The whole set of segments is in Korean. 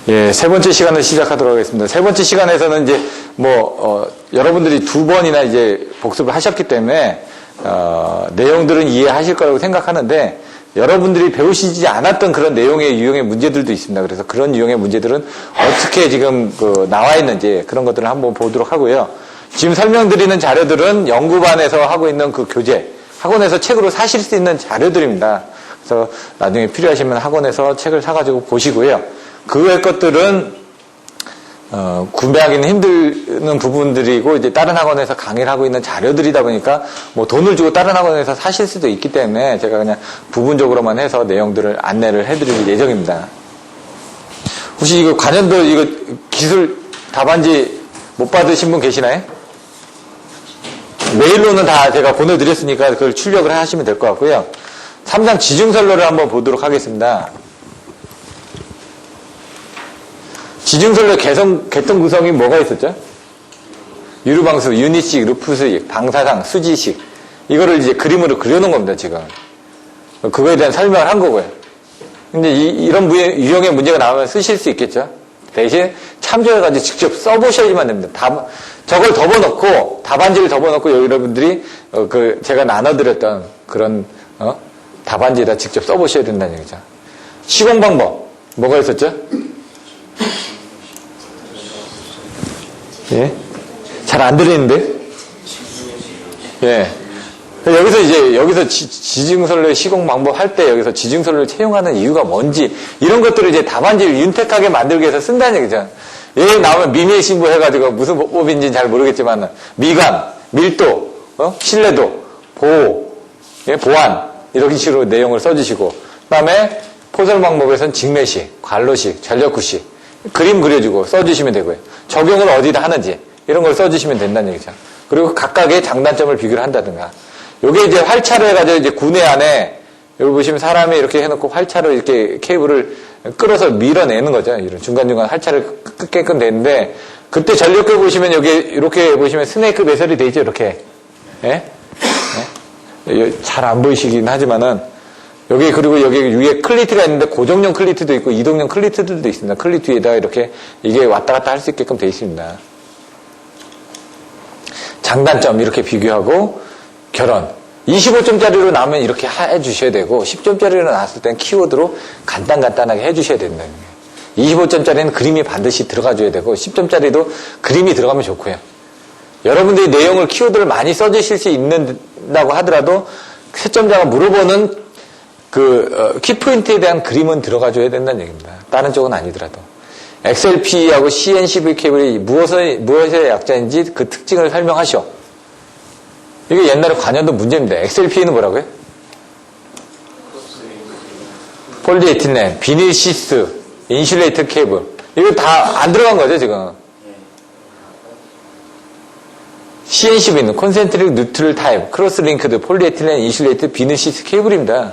예, 세 번째 시간을 시작하도록 하겠습니다. 세 번째 시간에서는 이제 여러분들이 두 번이나 이제 복습을 하셨기 때문에 내용들은 이해하실 거라고 생각하는데 여러분들이 배우시지 않았던 그런 내용의 유형의 문제들도 있습니다. 그래서 그런 유형의 문제들은 어떻게 지금 나와 있는지 그런 것들을 한번 보도록 하고요. 지금 설명드리는 자료들은 연구반에서 하고 있는 그 교재, 학원에서 책으로 사실 수 있는 자료들입니다. 그래서 나중에 필요하시면 학원에서 책을 사가지고 보시고요. 그 외 것들은 구매하기는 힘드는 부분들이고 이제 다른 학원에서 강의를 하고 있는 자료들이다 보니까 뭐 돈을 주고 다른 학원에서 사실 수도 있기 때문에 제가 그냥 부분적으로만 해서 내용들을 안내를 해드릴 예정입니다. 혹시 이거 관련도 이거 기술 답안지 못 받으신 분 계시나요? 메일로는 다 제가 보내드렸으니까 그걸 출력을 하시면 될 것 같고요. 3장 지중설로를 한번 보도록 하겠습니다. 지중설로 개통 구성이 뭐가 있었죠? 유루방수, 유닛식, 루프식, 방사상, 수지식. 이거를 이제 그림으로 그려놓은 겁니다, 지금. 그거에 대한 설명을 한 거고요. 근데 이런 유형의 문제가 나오면 쓰실 수 있겠죠? 대신 참조해가지고 직접 써보셔야지만 됩니다. 저걸 덮어놓고, 답안지를 덮어놓고 여러분들이 제가 나눠드렸던 그런, 답안지에다 직접 써보셔야 된다는 얘기죠. 시공 방법, 뭐가 있었죠? 예? 잘 안 들리는데? 예. 여기서 지중설로의 시공 방법 할 때 여기서 지중설로를 채용하는 이유가 뭔지, 이런 것들을 이제 답안지를 윤택하게 만들기 위해서 쓴다는 얘기죠. 여기 나오면 미밀 신고해가지고 무슨 법인지는 잘 모르겠지만, 미감, 밀도, 신뢰도, 보호, 예? 보안, 이런 식으로 내용을 써주시고, 그 다음에 포설 방법에서는 직매식, 관로식, 전력구식, 그림 그려주고 써주시면 되고요. 적용을 어디다 하는지 이런 걸 써주시면 된다는 얘기죠. 그리고 각각의 장단점을 비교를 한다든가. 요게 이제 활차로 해가지고 이제 구내 안에 여기 보시면 사람이 이렇게 해놓고 활차로 이렇게 케이블을 끌어서 밀어내는 거죠. 이런 중간중간 활차를 끊게끔 되는데 그때 전력계 보시면 여기 이렇게 보시면 스네이크 배설이 돼 있죠. 이렇게. 예? 예? 잘 안 보이시긴 하지만은 여기 그리고 여기 위에 클리트가 있는데 고정용 클리트도 있고 이동용 클리트들도 있습니다. 클리트 위에다가 이렇게 이게 왔다 갔다 할 수 있게끔 되어 있습니다. 장단점 이렇게 비교하고 결혼 25점짜리로 나오면 이렇게 해주셔야 되고 10점짜리로 나왔을 땐 키워드로 간단하게 해주셔야 된다는 거예요. 25점짜리는 그림이 반드시 들어가줘야 되고 10점짜리도 그림이 들어가면 좋고요. 여러분들이 내용을 키워드를 많이 써주실 수 있는다고 하더라도 채점자가 물어보는 키포인트에 대한 그림은 들어가줘야 된다는 얘기입니다. 다른 쪽은 아니더라도. XLP하고 CNCV 케이블이 무엇의 약자인지 그 특징을 설명하시오. 이게 옛날에 관련도 문제입니다. XLP는 뭐라고요? 폴리에틸렌, 비닐시스, 인슐레이터 케이블. 이거 다 안 들어간 거죠, 지금. CNCV는 콘센트릭 뉴트럴 타입, 크로스 링크드, 폴리에틸렌, 인슐레이터, 비닐시스 케이블입니다.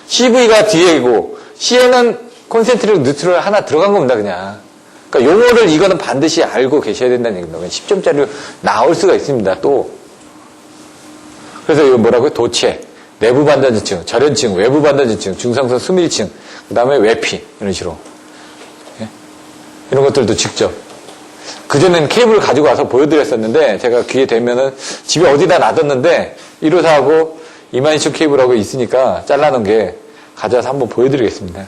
CV가 뒤에고 C에는 콘센트릭 뉴트럴 하나 들어간 겁니다. 그냥. 그러니까 용어를 이거는 반드시 알고 계셔야 된다는 얘기입니다. 10점짜리로 나올 수가 있습니다. 또. 그래서 이거 뭐라고요? 도체, 내부 반전지층, 절연층, 외부 반전지층, 중성선 수밀층, 그 다음에 외피 이런 식으로. 예? 이런 것들도 직접. 그전에는 케이블을 가지고 와서 보여드렸었는데 제가 기회 되면은 집에 어디다 놔뒀는데 1호사하고 이만희축 케이블하고 있으니까 잘라놓은 게 가져와서 한번 보여드리겠습니다.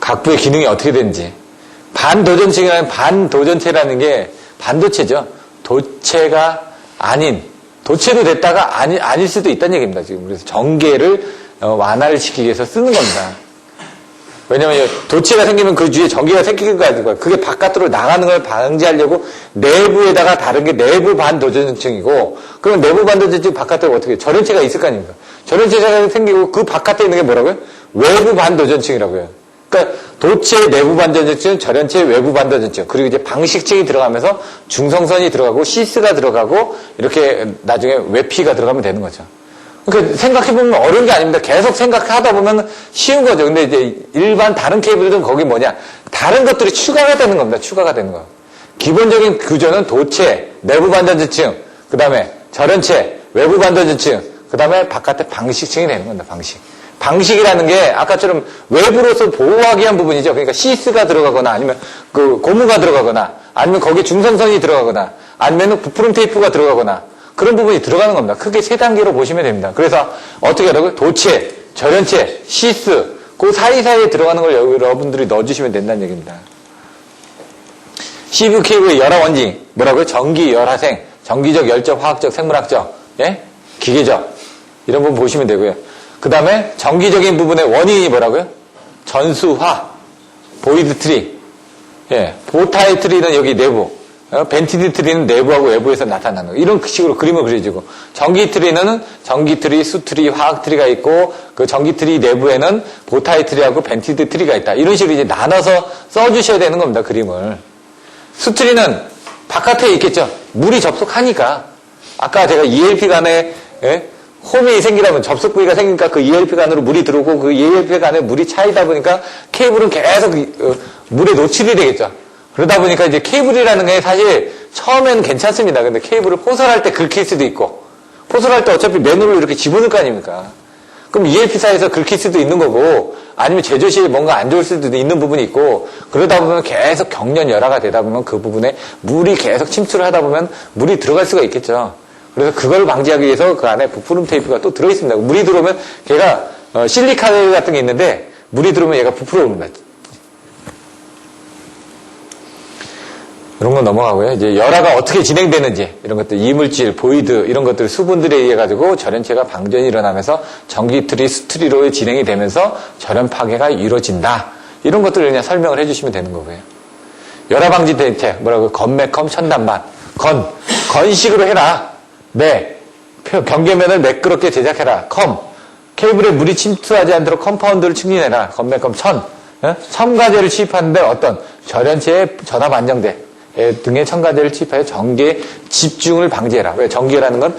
각부의 기능이 어떻게 되는지. 반도전체라는 반도전체라는 게 반도체죠. 도체가 아닌, 도체도 됐다가 아닐 수도 있다는 얘기입니다. 지금 그래서 전개를 완화를 시키기 위해서 쓰는 겁니다. 왜냐면 도체가 생기면 그 뒤에 전기가 생기가지고 그게 바깥으로 나가는 걸 방지하려고 내부에다가 다른 게 내부 반도전층이고 그럼 내부 반도전층 바깥에 어떻게 절연체가 있을 거 아닙니까? 절연체가 생기고 그 바깥에 있는 게 뭐라고요? 외부 반도전층이라고요. 그러니까 도체 내부 반도전층, 절연체 외부 반도전층 그리고 이제 방식층이 들어가면서 중성선이 들어가고 시스가 들어가고 이렇게 나중에 외피가 들어가면 되는 거죠. 그러니까 생각해보면 어려운 게 아닙니다. 계속 생각하다 보면 쉬운 거죠. 근데 이제 일반 다른 케이블들은 거기 뭐냐. 다른 것들이 추가가 되는 겁니다. 추가가 되는 거. 기본적인 구조는 도체, 내부 반도전층, 그 다음에 절연체, 외부 반도전층, 그 다음에 바깥에 방식층이 되는 겁니다. 방식. 방식이라는 게 아까처럼 외부로서 보호하기 위한 부분이죠. 그러니까 시스가 들어가거나 아니면 그 고무가 들어가거나 아니면 거기에 중성선이 들어가거나 아니면 부풀음 테이프가 들어가거나 그런 부분이 들어가는 겁니다. 크게 세 단계로 보시면 됩니다. 그래서 어떻게 하라고요? 도체, 절연체, 시스 그 사이사이에 들어가는 걸 여러분들이 넣어주시면 된다는 얘기입니다. CV 케이블의 열화 원징 뭐라고요? 전기, 열화생, 전기적, 열적, 화학적, 생물학적, 예? 기계적 이런 부분 보시면 되고요. 그 다음에 전기적인 부분의 원인이 뭐라고요? 전수화, 보이드 트리, 예, 보타이 트리는 여기 내부, 벤티드 트리는 내부하고 외부에서 나타나는 거. 이런 식으로 그림을 그려지고 전기 트리는 전기 트리, 수 트리, 화학 트리가 있고 그 전기 트리 내부에는 보타이 트리하고 벤티드 트리가 있다. 이런 식으로 이제 나눠서 써주셔야 되는 겁니다. 그림을. 수 트리는 바깥에 있겠죠. 물이 접속하니까 아까 제가 ELP 간에 예? 홈이 생기려면 접속 부위가 생기니까 그 ELP 간으로 물이 들어오고 그 ELP 간에 물이 차이다 보니까 케이블은 계속 물에 노출이 되겠죠. 그러다 보니까 이제 케이블이라는 게 사실 처음에는 괜찮습니다. 근데 케이블을 포설할 때 긁힐 수도 있고 포설할 때 어차피 맨홀로 이렇게 집어넣을 거 아닙니까? 그럼 ELP사에서 긁힐 수도 있는 거고 아니면 제조 시에 뭔가 안 좋을 수도 있는 부분이 있고 그러다 보면 계속 경련 열화가 되다 보면 그 부분에 물이 계속 침투를 하다 보면 물이 들어갈 수가 있겠죠. 그래서 그걸 방지하기 위해서 그 안에 부풀음 테이프가 또 들어있습니다. 물이 들어오면 걔가 실리카 같은 게 있는데 물이 들어오면 얘가 부풀어 옵니다. 이런 건 넘어가고요. 이제 열화가 어떻게 진행되는지 이런 것들 이물질, 보이드 이런 것들 수분들에 의해 가지고 절연체가 방전이 일어나면서 전기트리, 수트리로 진행이 되면서 절연 파괴가 이루어진다. 이런 것들을 그냥 설명을 해주시면 되는 거고요. 열화 방지 대책 뭐라고 건매컴 천단반 건식으로 해라. 매 경계면을 매끄럽게 제작해라. 케이블에 물이 침투하지 않도록 컴파운드를 충진해라. 건매컴 첨가제를 취입하는데 어떤 절연체의 전압 안정대 등의 첨가제를 취입하여 전기의 집중을 방지해라. 왜? 전기라는 건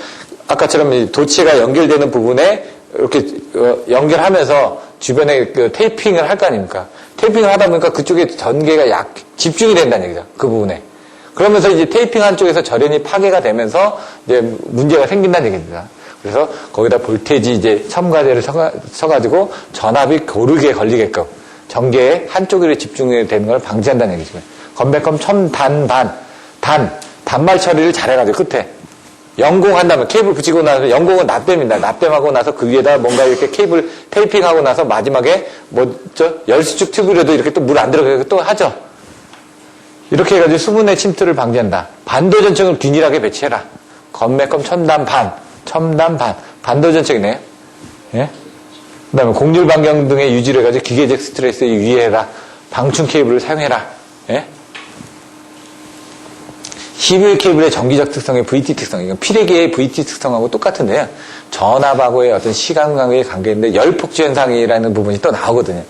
아까처럼 도체가 연결되는 부분에 이렇게 연결하면서 주변에 그 테이핑을 할 거 아닙니까? 테이핑을 하다 보니까 그쪽에 전기가 집중이 된다는 얘기죠. 그 부분에. 그러면서 이제 테이핑 한쪽에서 절연이 파괴가 되면서 이제 문제가 생긴다는 얘기입니다. 그래서 거기다 볼테이지 이제 첨가제를 쳐가지고 전압이 고르게 걸리게끔 전기의 한쪽으로 집중이 되는 걸 방지한다는 얘기죠. 건배컴 단말 처리를 잘해가지고 끝에 연공한다면 케이블 붙이고 나서 연공은 납땜입니다. 납땜하고 나서 그 위에다 뭔가 이렇게 케이블 테이핑하고 나서 마지막에 열수축 튜브라도 이렇게 또 물 안 들어가게 또 하죠. 이렇게 해가지고 수분의 침투를 방지한다. 반도전층을 균일하게 배치해라. 건매컴 첨단반 반도전층이네요. 예? 그 다음에 공률 반경 등의 유지를 해가지고 기계적 스트레스에 유의해라. 방충 케이블을 사용해라. 예? CV 케이블의 전기적 특성의 VT 특성, 이건 피레기의 VT 특성하고 똑같은데요. 전압하고의 어떤 시간관계의 관계인데 열폭주 현상이라는 부분이 또 나오거든요.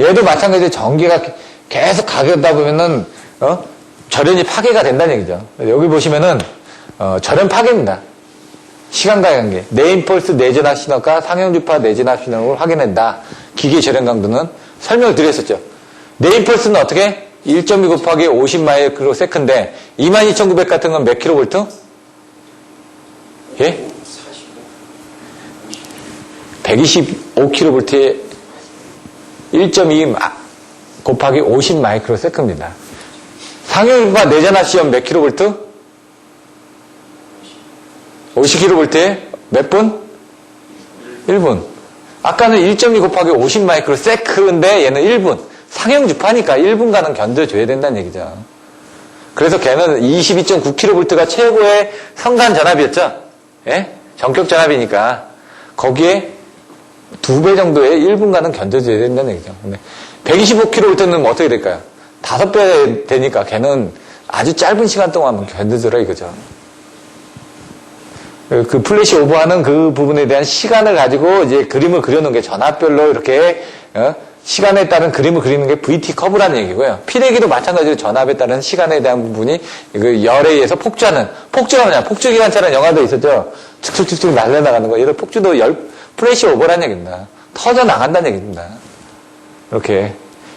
얘도 마찬가지로 전기가 계속 가다 보면은 절연이 파괴가 된다는 얘기죠. 여기 보시면은 절연 파괴입니다. 시간과의 관계. 내인펄스 내전압 신호가 상형주파 내전압 신호를 확인한다. 기계 절연 강도는 설명을 드렸었죠. 내인펄스는 어떻게? 1.2 곱하기 50 마이크로세컨드인데 22,900 같은 건 몇 킬로볼트? 예? 125킬로볼트에 1.2 곱하기 50 마이크로세컨드입니다. 상용주파 내전압 시험 몇 킬로볼트? 50킬로볼트에 몇 분? 1분. 아까는 1.2 곱하기 50 마이크로세컨드인데 얘는 1분. 상형주파니까 1분간은 견뎌줘야 된다는 얘기죠. 그래서 걔는 22.9kV가 최고의 성간 전압이었죠. 예? 전격 전압이니까 거기에 2배 정도의 1분간은 견뎌줘야 된다는 얘기죠. 근데 125kV는 뭐 어떻게 될까요? 5배 되니까 걔는 아주 짧은 시간 동안 견뎌줘라 이거죠. 그 플래시 오버하는 그 부분에 대한 시간을 가지고 이제 그림을 그려놓은 게 전압별로 이렇게 시간에 따른 그림을 그리는 게 VT 커브라는 얘기고요. 피레기도 마찬가지로 전압에 따른 시간에 대한 부분이 그 열에 의해서 폭주가 뭐냐? 폭주기관차라는 영화도 있었죠. 축축축축 날려나가는 거. 얘도 폭주도 플래시 오버라는 얘기입니다. 터져나간다는 얘기입니다. 이렇게.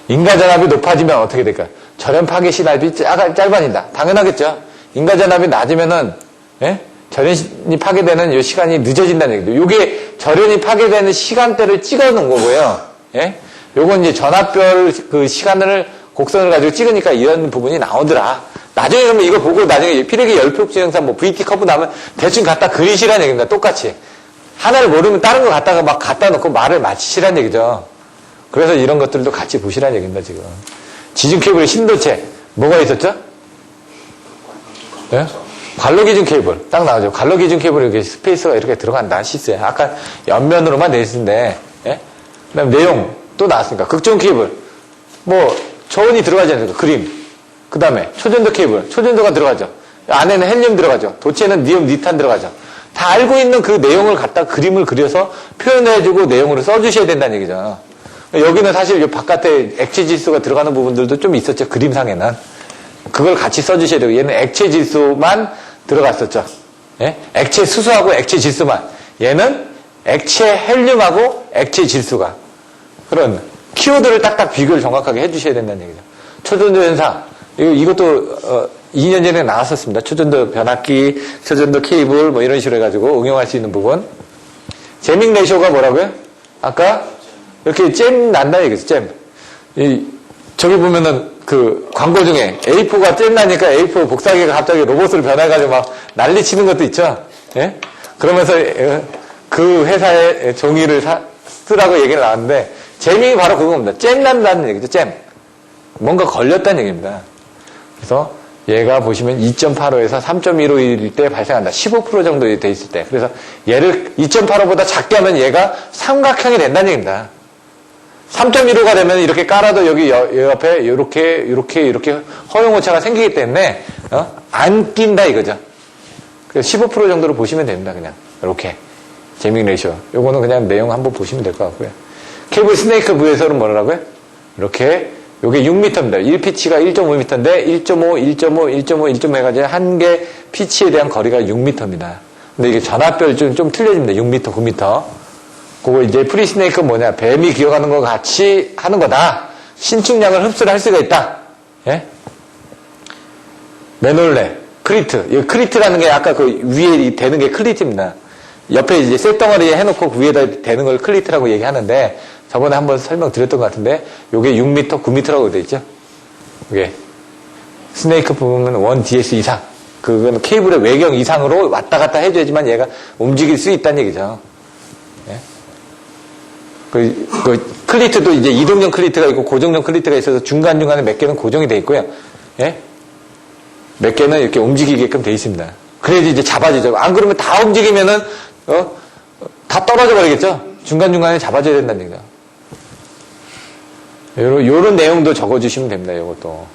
인가전압이 높아지면 어떻게 될까요? 절연 파괴 시납이 짧아진다. 당연하겠죠. 인가전압이 낮으면은, 예? 절연이 파괴되는 요 시간이 늦어진다는 얘기죠. 요게 절연이 파괴되는 시간대를 찍어 놓은 거고요. 예? 요건 이제 전압별 그 시간을 곡선을 가지고 찍으니까 이런 부분이 나오더라. 나중에 그러면 이거 보고 나중에 피레기 열표증상 뭐 VT 커브 나면 대충 갖다 그리시라는 얘기입니다. 똑같이. 하나를 모르면 다른 거 갖다가 막 갖다 놓고 말을 맞히시라는 얘기죠. 그래서 이런 것들도 같이 보시라는 얘기입니다, 지금. 지중 케이블의 신도체. 뭐가 있었죠? 예? 관로 기준 케이블. 딱 나오죠. 관로 기준 케이블 이렇게 스페이스가 이렇게 들어간다. 시스에. 아까 옆면으로만 돼 있는데, 예? 그 다음 내용 또 나왔으니까. 극전 케이블. 뭐, 저온이 들어가지 않습니까? 그림. 그 다음에 초전도 케이블. 초전도가 들어가죠. 안에는 헬륨 들어가죠. 도체는 니움, 니탄 들어가죠. 다 알고 있는 그 내용을 갖다 그림을 그려서 표현해주고 내용으로 써주셔야 된다는 얘기죠. 여기는 사실 이 바깥에 액체 질소가 들어가는 부분들도 좀 있었죠. 그림상에는. 그걸 같이 써주셔야 되고, 얘는 액체 질소만 들어갔었죠. 예? 액체 수소하고 액체 질소만. 얘는 액체 헬륨하고 액체 질소가. 그런 키워드를 딱딱 비교를 정확하게 해주셔야 된다는 얘기죠. 초전도 현상. 이것도 2년 전에 나왔었습니다. 초전도 변압기, 초전도 케이블 뭐 이런 식으로 해가지고 응용할 수 있는 부분. 제밍 레이쇼가 뭐라고요? 아까 이렇게 잼 난다는 얘기죠. 잼. 저기 보면은 그 광고 중에 A4가 잼 나니까 A4 복사기가 갑자기 로봇으로 변해가지고 막 난리 치는 것도 있죠. 예? 그러면서 그 회사의 종이를 쓰라고 얘기를 나왔는데 제밍이 바로 그겁니다. 잼 난다는 얘기죠. 잼. 뭔가 걸렸다는 얘기입니다. 그래서 얘가 보시면 2.85에서 3.15일 때 발생한다. 15% 정도 돼 있을 때. 그래서 얘를 2.85보다 작게 하면 얘가 삼각형이 된다는 얘기입니다. 3.15가 되면 이렇게 깔아도 여기 옆에 이렇게 허용오차가 생기기 때문에 안 낀다 이거죠. 그래서 15% 정도로 보시면 됩니다. 그냥 이렇게 제밍 레이쇼. 요거는 그냥 내용 한번 보시면 될 것 같고요. 케이블 스네이크 부에서는 뭐라고요? 이렇게 요게 6m입니다. 1피치가 1.5m인데 1.5, 1.5, 1.5, 1.5 해가지고 한 개 피치에 대한 거리가 6m입니다. 근데 이게 전압별 좀 틀려집니다. 6m, 9m. 그거 이제 프리스네이크 뭐냐? 뱀이 기어가는 거 같이 하는 거다. 신축량을 흡수를 할 수가 있다. 예? 메놀레, 크리트. 이 크리트라는 게 아까 그 위에 대는 게 클리트입니다. 옆에 이제 쇳덩어리에 해놓고 그 위에다 대는 걸 클리트라고 얘기하는데 저번에 한번 설명드렸던 것 같은데 요게 6m, 9m라고 되어 있죠. 이게 스네이크 보면 1ds 이상. 그건 케이블의 외경 이상으로 왔다 갔다 해줘야지만 얘가 움직일 수 있다는 얘기죠. 예? 그 클리트도 이제 이동형 클리트가 있고 고정형 클리트가 있어서 중간중간에 몇 개는 고정이 되어 있고요. 예? 몇 개는 이렇게 움직이게끔 되어 있습니다. 그래야지 이제 잡아주죠. 안 그러면 다 움직이면은, 다 떨어져 버리겠죠? 중간중간에 잡아줘야 된다는 얘기죠. 요런 내용도 적어주시면 됩니다, 요것도.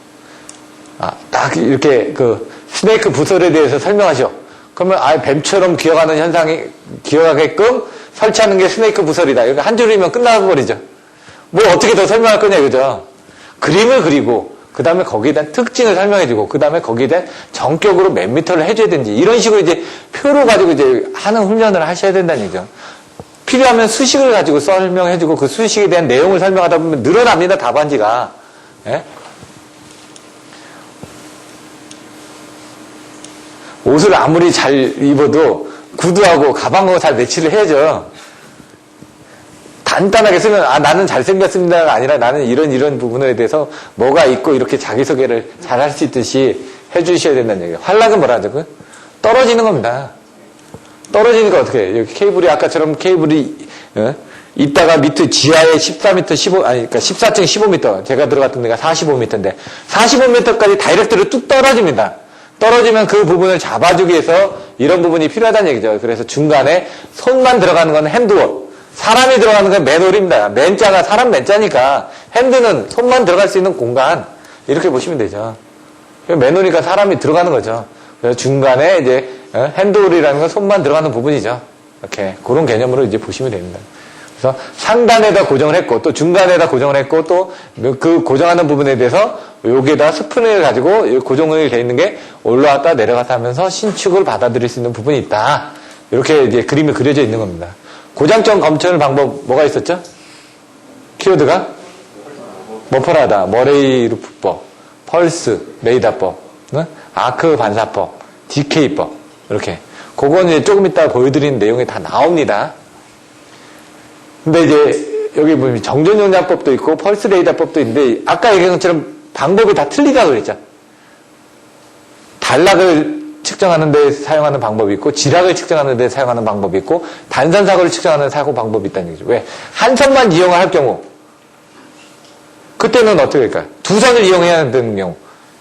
딱 이렇게 그 스네이크 부설에 대해서 설명하죠. 그러면 뱀처럼 기어가는 현상이 기어가게끔 설치하는 게 스네이크 부설이다. 이렇게 한 줄이면 끝나버리죠. 뭐 어떻게 더 설명할 거냐, 그죠? 그림을 그리고, 그 다음에 거기에 대한 특징을 설명해주고, 그 다음에 거기에 대한 전격으로 몇 미터를 해줘야 되는지, 이런 식으로 이제 표로 가지고 이제 하는 훈련을 하셔야 된다는 얘기죠. 필요하면 수식을 가지고 설명해주고, 그 수식에 대한 내용을 설명하다 보면 늘어납니다, 답안지가. 예? 옷을 아무리 잘 입어도 구두하고 가방하고 잘 매치를 해야죠. 간단하게 쓰면 나는 잘생겼습니다가 아니라 나는 이런 부분에 대해서 뭐가 있고 이렇게 자기소개를 잘 할 수 있듯이 해주셔야 된다는 얘기예요. 활락은 뭐라 하죠? 떨어지는 겁니다. 떨어지니까 어떻게 해요? 여기 케이블이 아까처럼 케이블이 있다가 밑에 지하에 14m, 15, 아니, 그러니까 14층 15m. 제가 들어갔던 데가 45m인데 45m까지 다이렉트로 뚝 떨어집니다. 떨어지면 그 부분을 잡아주기 위해서 이런 부분이 필요하다는 얘기죠. 그래서 중간에 손만 들어가는 건 핸드월. 사람이 들어가는 건 맨홀입니다. 맨자가 사람 맨자니까 핸드는 손만 들어갈 수 있는 공간. 이렇게 보시면 되죠. 맨홀이니까 사람이 들어가는 거죠. 그래서 중간에 이제 핸드홀이라는 건 손만 들어가는 부분이죠. 이렇게 그런 개념으로 이제 보시면 됩니다. 그래서 상단에다 고정을 했고 또 중간에다 고정을 했고 또 그 고정하는 부분에 대해서 여기에다 스푼을 가지고 고정이 되어 있는 게 올라왔다 내려갔다 하면서 신축을 받아들일 수 있는 부분이 있다. 이렇게 이제 그림이 그려져 있는 겁니다. 고장점 검출 방법 뭐가 있었죠? 키워드가 머퍼라다, 머레이루프법, 펄스, 레이더법, 아크 반사법, 디케이법 이렇게 그거는 이제 조금 이따 보여드리는 내용에 다 나옵니다. 근데 이제 여기 보면 정전용량법도 있고 펄스 레이더법도 있는데 아까 얘기한 것처럼 방법이 다 틀리다고 그랬죠. 단락을 측정하는 데 사용하는 방법이 있고 지락을 측정하는 데 사용하는 방법이 있고 단선 사고를 측정하는 사고 방법이 있다는 얘기죠. 왜? 한 선만 이용을 할 경우 그때는 어떻게 될까요? 두 선을 이용해야 되는 경우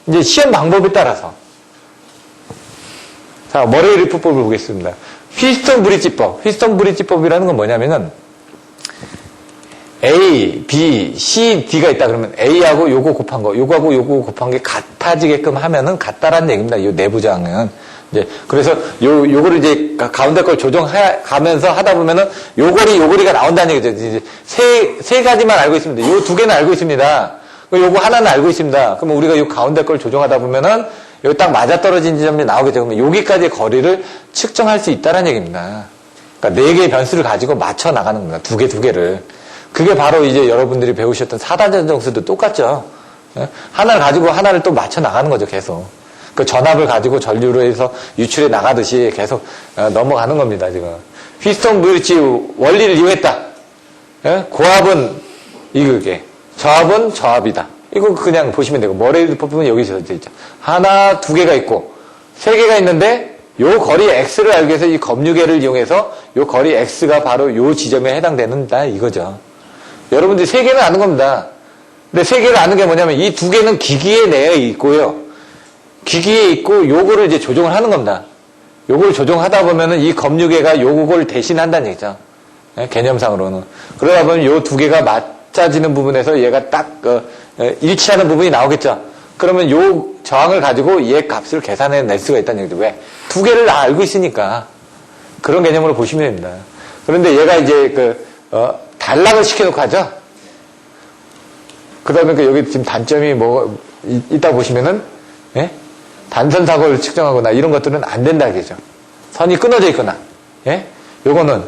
이제 시험 방법에 따라서 자, 머레이 리프법을 보겠습니다. 휘스턴 브릿지법. 휘스턴 브릿지법이라는 건 뭐냐면은 A, B, C, D가 있다 그러면 A하고 요거 곱한 거, 요거하고 요거 곱한 게 같아지게끔 하면은 같다라는 얘기입니다. 요 내부장은. 이제, 그래서 요거를 이제 가운데 걸 조정하면서 하다 보면은 요거리가 나온다는 얘기죠. 이제 세 가지만 알고 있습니다. 요 두 개는 알고 있습니다. 요거 하나는 알고 있습니다. 그러면 우리가 요 가운데 걸 조정하다 보면은 여기 딱 맞아떨어진 지점이 나오겠죠. 그러면 여기까지의 거리를 측정할 수 있다는 얘기입니다. 그러니까 4개의 변수를 가지고 맞춰 나가는 겁니다. 두 개를. 그게 바로 이제 여러분들이 배우셨던 4단전 정수도 똑같죠. 하나를 가지고 하나를 또 맞춰 나가는 거죠, 계속. 그 전압을 가지고 전류로 해서 유출해 나가듯이 계속 넘어가는 겁니다, 지금. 휘스턴 브릿지 원리를 이용했다. 고압은 이극에, 저압은 저압이다. 이거 그냥 보시면 되고, 머레이 리프법은 여기서 있죠. 하나, 두 개가 있고, 세 개가 있는데, 요 거리 X를 알기 위해서 이 검유계를 이용해서 요 거리 X가 바로 요 지점에 해당되는다, 이거죠. 여러분들이 세 개는 아는 겁니다. 근데 세 개를 아는 게 뭐냐면 이 두 개는 기기에 내에 있고요. 기기에 있고 요거를 이제 조정을 하는 겁니다. 요걸 조정하다 보면은 이 검유계가 요걸 대신한다는 얘기죠. 개념상으로는. 그러다 보면 요 두 개가 맞아지는 부분에서 얘가 딱 일치하는 부분이 나오겠죠. 그러면 요 저항을 가지고 얘 값을 계산해낼 수가 있다는 얘기죠. 왜? 두 개를 다 알고 있으니까. 그런 개념으로 보시면 됩니다. 그런데 얘가 이제 단락을 시켜놓고 하죠. 그 다음에 여기 지금 단점이 뭐, 이따 보시면은, 예? 단선 사고를 측정하거나 이런 것들은 안 된다, 이거죠. 선이 끊어져 있거나, 예? 요거는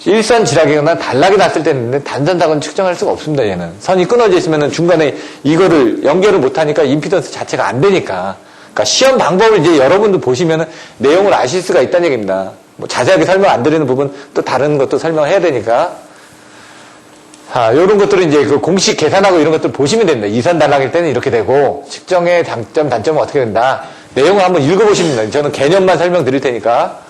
일선 지락이거나 단락이 났을 때는 단선 사고는 측정할 수가 없습니다, 얘는. 선이 끊어져 있으면은 중간에 이거를 연결을 못하니까 임피던스 자체가 안 되니까. 그러니까 시험 방법을 이제 여러분도 보시면은 내용을 아실 수가 있다는 얘기입니다. 뭐 자세하게 설명 안 드리는 부분 또 다른 것도 설명을 해야 되니까. 자, 요런 것들은 이제 그 공식 계산하고 이런 것들 보시면 됩니다. 이선 단락일 때는 이렇게 되고, 측정의 장점, 단점은 어떻게 된다. 내용을 한번 읽어보시면 됩니다. 저는 개념만 설명드릴 테니까,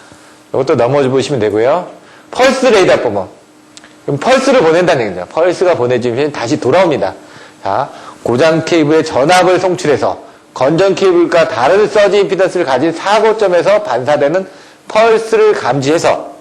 이것도 넘어져 보시면 되고요. 펄스 레이더법은. 그럼 펄스를 보낸다는 얘기죠. 펄스가 보내지면 다시 돌아옵니다. 자, 고장 케이블에 전압을 송출해서 건전 케이블과 다른 서지 임피던스를 가진 사고점에서 반사되는 펄스를 감지해서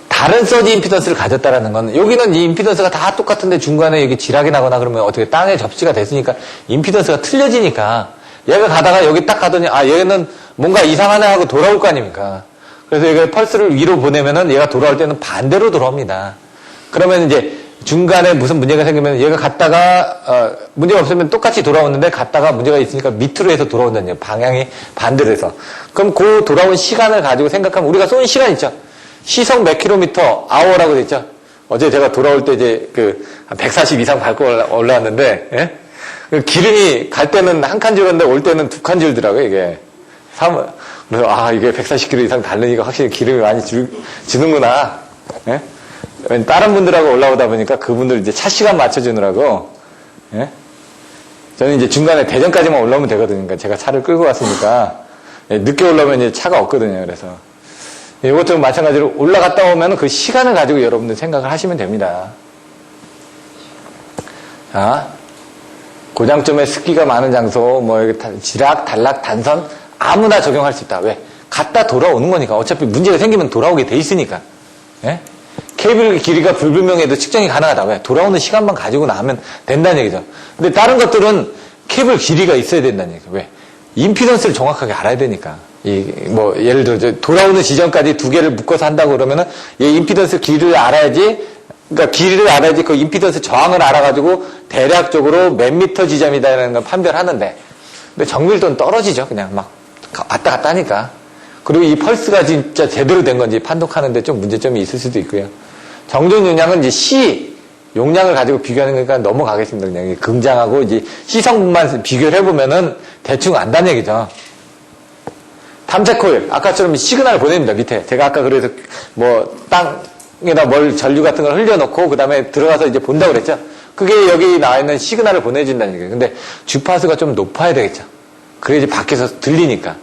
다른 서지 임피던스를 가졌다라는 건 여기는 이 임피던스가 다 똑같은데 중간에 여기 지락이 나거나 그러면 어떻게 땅에 접지가 됐으니까 임피던스가 틀려지니까 얘가 가다가 여기 딱 가더니 얘는 뭔가 이상하네 하고 돌아올 거 아닙니까? 그래서 얘가 펄스를 위로 보내면은 얘가 돌아올 때는 반대로 돌아옵니다. 그러면 이제 중간에 무슨 문제가 생기면 얘가 갔다가 문제가 없으면 똑같이 돌아오는데 갔다가 문제가 있으니까 밑으로 해서 돌아온다는 얘기예요. 방향이 반대로 해서. 그럼 그 돌아온 시간을 가지고 생각하면 우리가 쏘는 시간 있죠. 시속 몇 킬로미터 아워라고 됐죠. 어제 제가 돌아올 때 이제 한 140 이상 밟고 올라왔는데, 예? 그 기름이 갈 때는 한 칸 줄었는데 올 때는 두 칸 줄더라고요, 이게. 그래서, 이게 140km 이상 달리니까 확실히 기름이 많이 주는구나. 예? 다른 분들하고 올라오다 보니까 그분들 이제 차 시간 맞춰주느라고, 예? 저는 이제 중간에 대전까지만 올라오면 되거든요. 그러니까 제가 차를 끌고 왔으니까, 늦게 올라오면 이제 차가 없거든요. 그래서. 이것도 마찬가지로 올라갔다 오면 그 시간을 가지고 여러분들 생각을 하시면 됩니다. 자, 고장점에 습기가 많은 장소, 지락, 단락, 단선, 아무나 적용할 수 있다. 왜? 갔다 돌아오는 거니까. 어차피 문제가 생기면 돌아오게 돼 있으니까. 예? 케이블 길이가 불분명해도 측정이 가능하다. 왜? 돌아오는 시간만 가지고 나면 된다는 얘기죠. 근데 다른 것들은 케이블 길이가 있어야 된다는 얘기죠. 왜? 임피던스를 정확하게 알아야 되니까. 예를 들어, 돌아오는 지점까지 두 개를 묶어서 한다고 그러면은, 얘 임피던스 길이를 알아야지, 그러니까 길이를 알아야지 그 임피던스 저항을 알아가지고 대략적으로 몇 미터 지점이다라는 걸 판별하는데, 근데 정밀도는 떨어지죠. 그냥 막 왔다 갔다 하니까. 그리고 이 펄스가 진짜 제대로 된 건지 판독하는데 좀 문제점이 있을 수도 있고요. 정전 용량은 이제 C 용량을 가지고 비교하는 거니까 넘어가겠습니다. 그냥 긍장하고 이제 C 성분만 비교를 해보면은 대충 안다는 얘기죠. 탐색 코일, 아까처럼 시그널을 보냅니다, 밑에. 제가 아까 그래서 뭐, 땅에다 뭘 전류 같은 걸 흘려놓고, 그 다음에 들어가서 이제 본다고 그랬죠? 그게 여기 나와 있는 시그널을 보내준다는 얘기예요. 근데 주파수가 좀 높아야 되겠죠? 그래야지 밖에서 들리니까.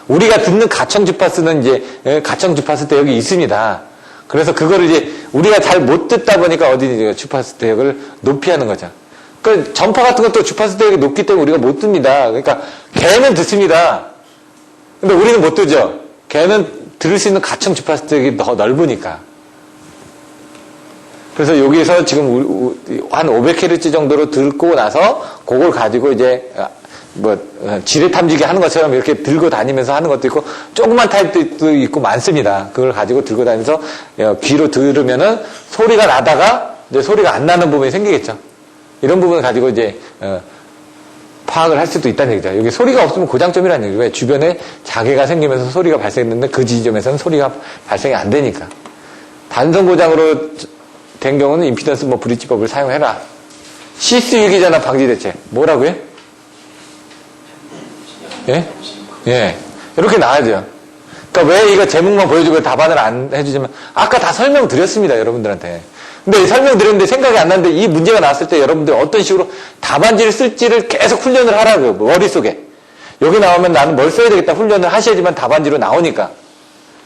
우리가 듣는 가청 주파수는 이제, 가청 주파수 대역이 있습니다. 그래서 그거를 이제, 우리가 잘 못 듣다 보니까 어디 주파수 대역을 높이 하는 거죠. 그 전파 같은 것도 주파수 대역이 높기 때문에 우리가 못 듭니다. 그러니까, 개는 듣습니다. 근데 우리는 못 듣죠. 걔는 들을 수 있는 가청 주파수 대역이 더 넓으니까. 그래서 여기서 지금 한 500Hz 정도로 듣고 나서 그걸 가지고 이제 지뢰 탐지기 하는 것처럼 이렇게 들고 다니면서 하는 것도 있고 조그만 타입도 있고 많습니다. 그걸 가지고 들고 다니면서 귀로 들으면은 소리가 나다가 이제 소리가 안 나는 부분이 생기겠죠. 이런 부분을 가지고 이제 파악을 할 수도 있다는 얘기죠. 여기 소리가 없으면 고장점이라는 얘기죠. 왜? 주변에 자개가 생기면서 소리가 발생했는데 그 지점에서는 소리가 발생이 안 되니까. 단선 고장으로 된 경우는 임피던스 브릿지법을 사용해라. 시스 유기전압 방지 대책. 뭐라고요? 예? 예. 이렇게 나와야죠. 그러니까 왜 이거 제목만 보여주고 답안을 안 해주지만 아까 다 설명드렸습니다, 여러분들한테. 근데 설명드렸는데 생각이 안 나는데 이 문제가 나왔을 때 여러분들 어떤 식으로 답안지를 쓸지를 계속 훈련을 하라고요. 머릿속에. 여기 나오면 나는 뭘 써야 되겠다 훈련을 하셔야지만 답안지로 나오니까.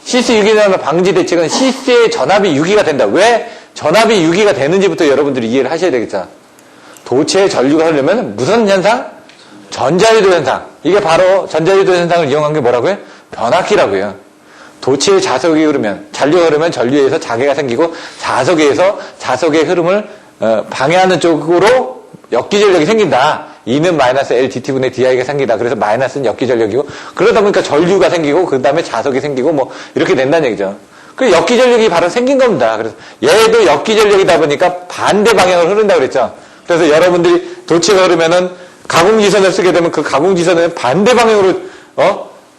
시스 유기전압 방지 대책은 시스의 전압이 유기가 된다. 왜 전압이 유기가 되는지부터 여러분들이 이해를 하셔야 되겠죠. 도체에 전류가 흐르면 무슨 현상? 전자유도 현상. 이게 바로 전자유도 현상을 이용한 게 뭐라고요? 변압기라고요. 도체에 자석이 흐르면, 전류가 흐르면 전류에서 자개가 생기고 자석에서 자석의 흐름을 방해하는 쪽으로 역기전력이 생긴다. E는 마이너스 LDT분의 DI가 생긴다. 그래서 마이너스는 역기전력이고 그러다 보니까 전류가 생기고 그 다음에 자석이 생기고 뭐 이렇게 된다는 얘기죠. 그 역기전력이 바로 생긴 겁니다. 그래서 얘도 역기전력이다 보니까 반대 방향으로 흐른다고 그랬죠. 그래서 여러분들이 도체가 흐르면은 가공지선을 쓰게 되면 그 가공지선은 반대 방향으로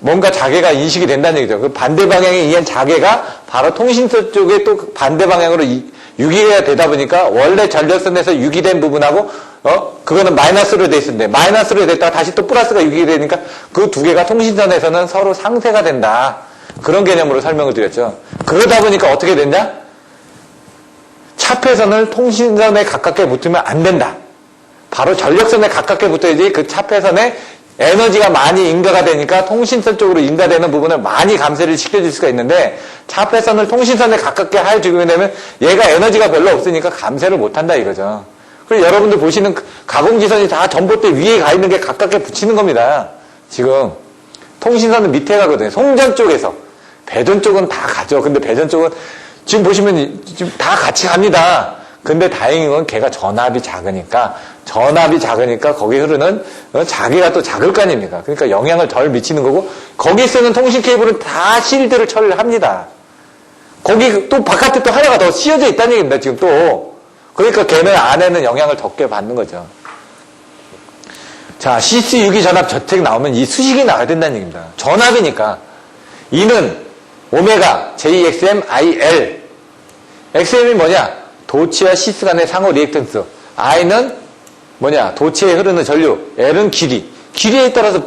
뭔가 자개가 인식이 된다는 얘기죠. 그 반대 방향에 의한 자개가 바로 통신선 쪽에 또 반대 방향으로 유기가 되다 보니까 원래 전력선에서 유기된 부분하고 그거는 마이너스로 돼 있었는데 마이너스로 됐다가 다시 또 플러스가 유기되니까 그 두 개가 통신선에서는 서로 상쇄가 된다. 그런 개념으로 설명을 드렸죠. 그러다 보니까 어떻게 됐냐? 차폐선을 통신선에 가깝게 붙으면 안 된다. 바로 전력선에 가깝게 붙어야지 그 차폐선에 에너지가 많이 인가가 되니까 통신선 쪽으로 인가되는 부분을 많이 감쇄를 시켜줄 수가 있는데 차폐선을 통신선에 가깝게 해주게 되면 얘가 에너지가 별로 없으니까 감쇄를 못한다 이거죠. 그리고 여러분들 보시는 가공지선이 다 전봇대 위에 가 있는 게 가깝게 붙이는 겁니다. 지금 통신선은 밑에 가거든요. 송전 쪽에서. 배전 쪽은 다 가죠. 근데 배전 쪽은 지금 보시면 지금 다 같이 갑니다. 근데 다행인 건 걔가 전압이 작으니까 거기 흐르는 자기가 또 작을 거 아닙니까? 그러니까 영향을 덜 미치는 거고 거기 쓰는 통신 케이블은 다 실드를 처리를 합니다. 거기 또 바깥에 또 하나가 더 씌워져 있다는 얘기입니다. 지금 또. 그러니까 걔는 안에는 영향을 적게 받는 거죠. 자, 시스 유기 전압 저택 나오면 이 수식이 나와야 된다는 얘기입니다. 전압이니까. E는 오메가 JXM IL. XM이 뭐냐? 도체와 시스 간의 상호 리액턴스. I는 뭐냐? 도체에 흐르는 전류. L은 길이. 길이에 따라서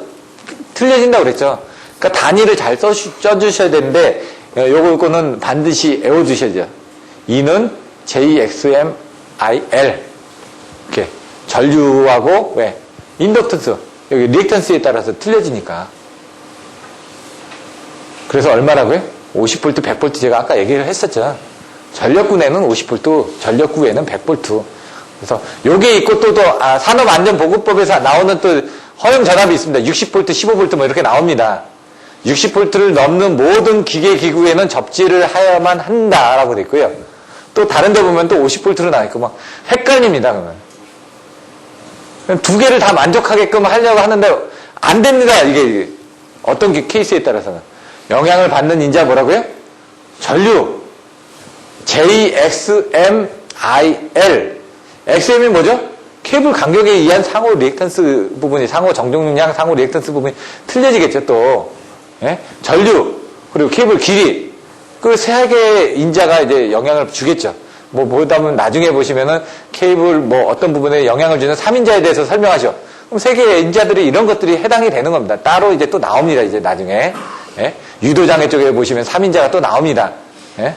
틀려진다고 그랬죠. 그러니까 단위를 잘 써주셔야 되는데 요거는 반드시 외워주셔야죠. E는 JXM IL. 이렇게 전류하고 왜? 인덕턴스. 여기 리액턴스에 따라서 틀려지니까. 그래서 얼마라고요? 50V, 100V 제가 아까 얘기를 했었죠. 전력구내는 50V, 전력구에는 100V. 그래서 요게 있고 또 산업안전보건법에서 나오는 또 허용 전압이 있습니다. 60V, 15V 뭐 이렇게 나옵니다. 60V를 넘는 모든 기계 기구에는 접지를 하여야만 한다라고 돼 있고요. 또 다른 데 보면 또 50V로 나와 있고 막 헷갈립니다. 그러면 두 개를 다 만족하게끔 하려고 하는데 안 됩니다. 이게 어떤 케이스에 따라서는 영향을 받는 인자 뭐라고요? 전류 JXMIL. XM이 뭐죠? 케이블 간격에 의한 상호 리액턴스 부분이 상호 정정용량 상호 리액턴스 부분이 틀려지겠죠. 또 예? 전류 그리고 케이블 길이 그 세 개의 인자가 이제 영향을 주겠죠. 보다 보면 나중에 보시면은 케이블 어떤 부분에 영향을 주는 3인자에 대해서 설명하죠. 그럼 세 개의 인자들이 이런 것들이 해당이 되는 겁니다. 따로 이제 또 나옵니다. 이제 나중에 예? 유도장애 쪽에 보시면 3인자가 또 나옵니다. 예?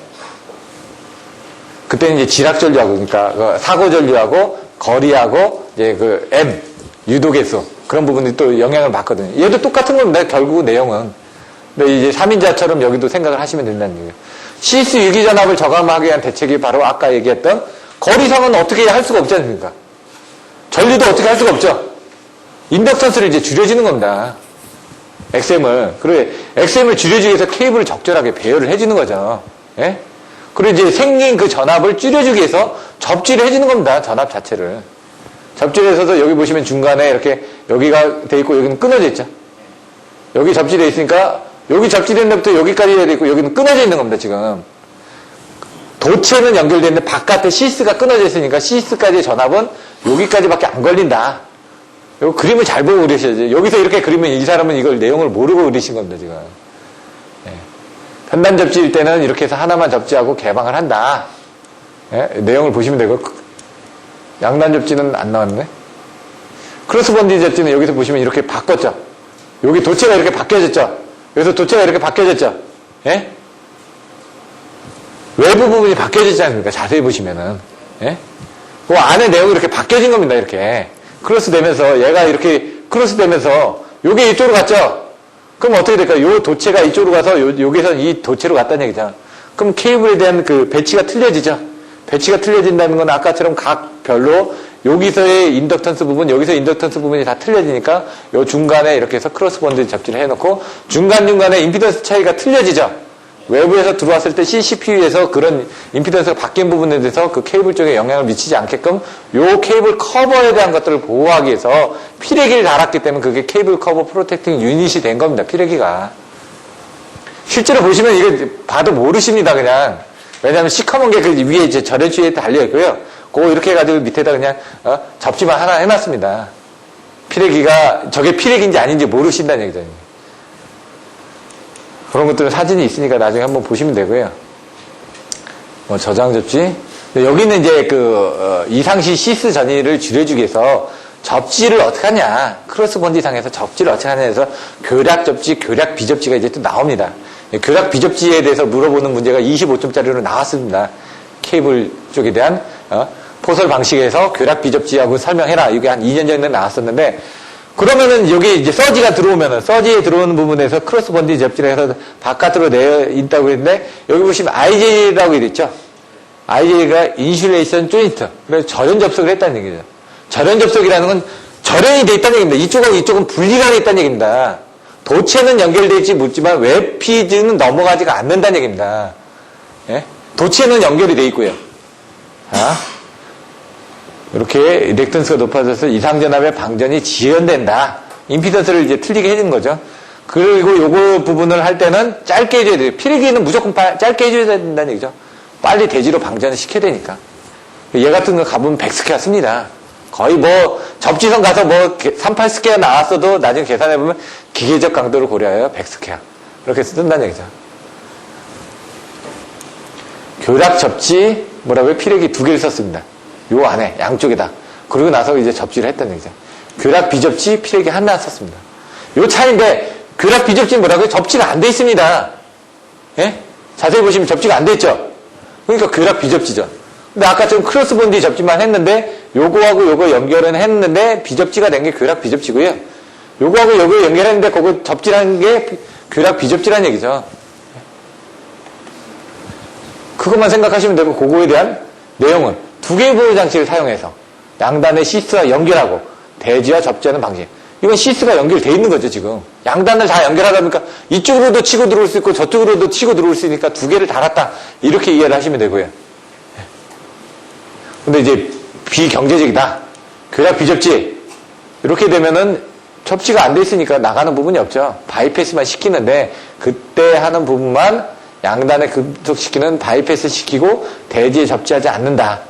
그때는 이제 지락전류하고, 그러니까 그 사고전류하고 거리하고 이제 그 M, 유도계수 그런 부분이 또 영향을 받거든요. 얘도 똑같은 겁니다. 결국 내용은. 근데 이제 3인자처럼 여기도 생각을 하시면 된다는 얘기예요. 실수 유기전압을 저감하기 위한 대책이 바로 아까 얘기했던 거리상은 어떻게 할 수가 없지 않습니까? 전류도 어떻게 할 수가 없죠. 인덕턴스를 이제 줄여주는 겁니다. XM을. 그리고 XM을 줄여주기 위해서 케이블을 적절하게 배열을 해주는 거죠. 예? 그리고 이제 생긴 그 전압을 줄여주기 위해서 접지를 해주는 겁니다. 전압 자체를. 접지를 해서도 여기 보시면 중간에 이렇게 여기가 돼 있고 여기는 끊어져 있죠. 여기 접지되어 있으니까 여기 접지된 데부터 여기까지 해야 되고 여기는 끊어져 있는 겁니다. 지금. 도체는 연결되어 있는데 바깥에 시스가 끊어져 있으니까 시스까지의 전압은 여기까지밖에 안 걸린다. 요 그림을 잘 보고 그리셔야죠. 여기서 이렇게 그리면 이 사람은 이걸 내용을 모르고 그리신 겁니다. 지금. 예. 편단 접지일 때는 이렇게 해서 하나만 접지하고 개방을 한다. 예? 내용을 보시면 되고 양단 접지는 안 나왔네. 크로스번디 접지는 여기서 보시면 이렇게 바꿨죠. 여기 도체가 이렇게 바뀌어졌죠. 여기서 도체가 이렇게 바뀌어졌죠. 예? 외부 부분이 바뀌어졌지 않습니까? 자세히 보시면은. 예? 그 안에 내용이 이렇게 바뀌어진 겁니다. 이렇게. 크로스 되면서 얘가 이렇게 크로스 되면서 요게 이쪽으로 갔죠. 그럼 어떻게 될까요? 요 도체가 이쪽으로 가서 여기서 이 도체로 갔다는 얘기죠. 그럼 케이블에 대한 그 배치가 틀려지죠. 배치가 틀려진다는 건 아까처럼 각 별로 여기서의 인덕턴스 부분, 여기서 인덕턴스 부분이 다 틀려지니까 요 중간에 이렇게 해서 크로스 번드 접지를 해놓고 중간중간에 임피던스 차이가 틀려지죠. 외부에서 들어왔을 때 CCPU에서 그런 임피던스가 바뀐 부분에 대해서 그 케이블 쪽에 영향을 미치지 않게끔 요 케이블 커버에 대한 것들을 보호하기 위해서 피레기를 달았기 때문에 그게 케이블 커버 프로텍팅 유닛이 된 겁니다. 피레기가. 실제로 보시면 이게 봐도 모르십니다. 그냥. 왜냐하면 시커먼 게 그 위에 이제 절연추에 달려있고요. 그거 이렇게 해가지고 밑에다 그냥 접지만 하나 해놨습니다. 피레기가 저게 피레기인지 아닌지 모르신다는 얘기죠. 그런 것들은 사진이 있으니까 나중에 한번 보시면 되고요. 저장 접지. 여기는 이제 이상시 시스 전이를 줄여주기 위해서 접지를 어떻게 하냐. 크로스 번지상에서 접지를 어떻게 하냐 해서 교략 접지, 교략 비접지가 이제 또 나옵니다. 교략 비접지에 대해서 물어보는 문제가 25점짜리로 나왔습니다. 케이블 쪽에 대한 포설 방식에서 교략 비접지하고 설명해라. 이게 한 2년 전에 나왔었는데 그러면은 여기 이제 서지가 들어오면은 서지에 들어오는 부분에서 크로스 번디 접지를 해서 바깥으로 내어 있다고 했는데 여기 보시면 IJ라고 이랬죠. IJ가 인슐레이션 조인트. 그래서 절연 접속을 했다는 얘기죠. 절연 접속이라는 건 절연이 돼 있다는 얘기입니다. 이쪽은 이쪽은 분리가 돼 있다는 얘기입니다. 도체는 연결될지 묻지만 웹피즈는 넘어가지가 않는다는 얘기입니다. 예? 도체는 연결이 돼 있고요. 자. 이렇게 렉턴스가 높아져서 이상전압의 방전이 지연된다. 임피던스를 이제 틀리게 해주는 거죠. 그리고 요거 부분을 할 때는 짧게 해줘야 돼요. 피레기는 무조건 짧게 해줘야 된다는 얘기죠. 빨리 대지로 방전을 시켜야 되니까. 얘 같은 거 가보면 100스퀘어 씁니다. 거의 접지선 가서 38스퀘어 나왔어도 나중에 계산해보면 기계적 강도를 고려하여 100스퀘어. 이렇게 쓴다는 얘기죠. 교략 접지, 피레기 2개를 썼습니다. 요 안에, 양쪽에다. 그리고 나서 이제 접지를 했다는 얘기죠. 교략 비접지, 피레기 하나 썼습니다. 요 차이인데, 교략 비접지는 뭐라고요? 접지가 안 돼 있습니다. 예? 자세히 보시면 접지가 안 돼 있죠? 그러니까 교략 비접지죠. 근데 아까처럼 크로스 본디 접지만 했는데, 요거하고 요거 연결은 했는데, 비접지가 된 게 교략 비접지고요. 요거하고 요거 연결했는데, 그거 접지라는 게 교략 비접지라는 얘기죠. 그것만 생각하시면 되고, 그거에 대한 내용은 2개의 보호 장치를 사용해서 양단의 시스와 연결하고 대지와 접지하는 방식. 이건 시스가 연결돼 있는 거죠, 지금. 양단을 다 연결하다 보니까 이쪽으로도 치고 들어올 수 있고 저쪽으로도 치고 들어올 수 있으니까 2개를 달았다. 이렇게 이해를 하시면 되고요. 근데 이제 비경제적이다. 교략 비접지. 이렇게 되면은 접지가 안 돼 있으니까 나가는 부분이 없죠. 바이패스만 시키는데 그때 하는 부분만 양단에 급속시키는 바이패스 시키고 대지에 접지하지 않는다.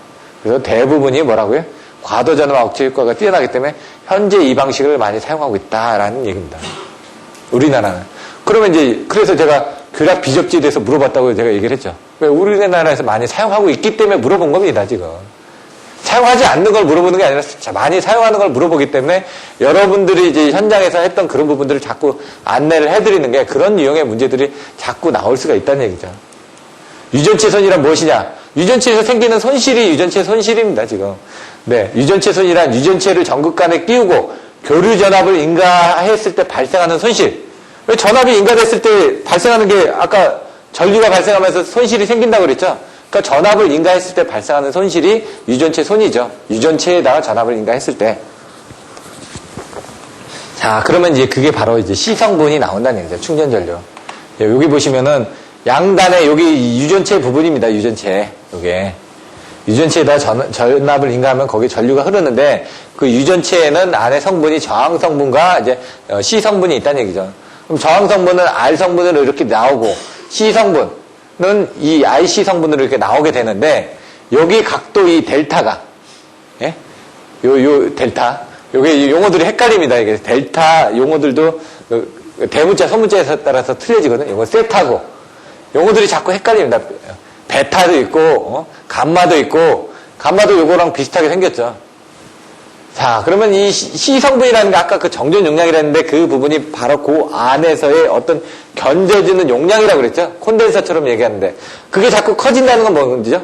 그래서 대부분이 뭐라고요? 과도전압 억제 효과가 뛰어나기 때문에 현재 이 방식을 많이 사용하고 있다라는 얘기입니다. 우리나라는. 그러면 이제 그래서 제가 교략 비접지에 대해서 물어봤다고 제가 얘기를 했죠. 우리나라에서 많이 사용하고 있기 때문에 물어본 겁니다, 지금. 사용하지 않는 걸 물어보는 게 아니라 많이 사용하는 걸 물어보기 때문에 여러분들이 이제 현장에서 했던 그런 부분들을 자꾸 안내를 해드리는 게 그런 유형의 문제들이 자꾸 나올 수가 있다는 얘기죠. 유전체 손이란 무엇이냐? 유전체에서 생기는 손실이 유전체 손실입니다, 지금. 네. 유전체 손이란 유전체를 전극간에 끼우고 교류 전압을 인가했을 때 발생하는 손실. 왜 전압이 인가됐을 때 발생하는 게 아까 전류가 발생하면서 손실이 생긴다고 그랬죠? 그러니까 전압을 인가했을 때 발생하는 손실이 유전체 손이죠. 유전체에다가 전압을 인가했을 때. 자, 그러면 이제 그게 바로 이제 C성분이 나온다는 얘기죠. 충전 전류. 예, 여기 보시면은 양단에 여기 유전체 부분입니다. 유전체. 요게. 유전체에다 전압을 인가하면 거기 전류가 흐르는데 그 유전체에는 안에 성분이 저항 성분과 이제 C 성분이 있다는 얘기죠. 그럼 저항 성분은 R 성분으로 이렇게 나오고 C 성분은 이 IC 성분으로 이렇게 나오게 되는데 여기 각도 이 델타가 예? 요 델타 요게 용어들이 헷갈립니다. 이게 델타 용어들도 대문자 소문자에 따라서 틀려지거든요. 이거 세타고 용어들이 자꾸 헷갈립니다. 베타도 있고 감마도 있고 감마도 요거랑 비슷하게 생겼죠. 자, 그러면 이 C 성분이라는 게 아까 그 정전 용량이라는데 그 부분이 바로 그 안에서의 어떤 견뎌지는 용량이라고 그랬죠. 콘덴서처럼 얘기하는데 그게 자꾸 커진다는 건 뭔지죠?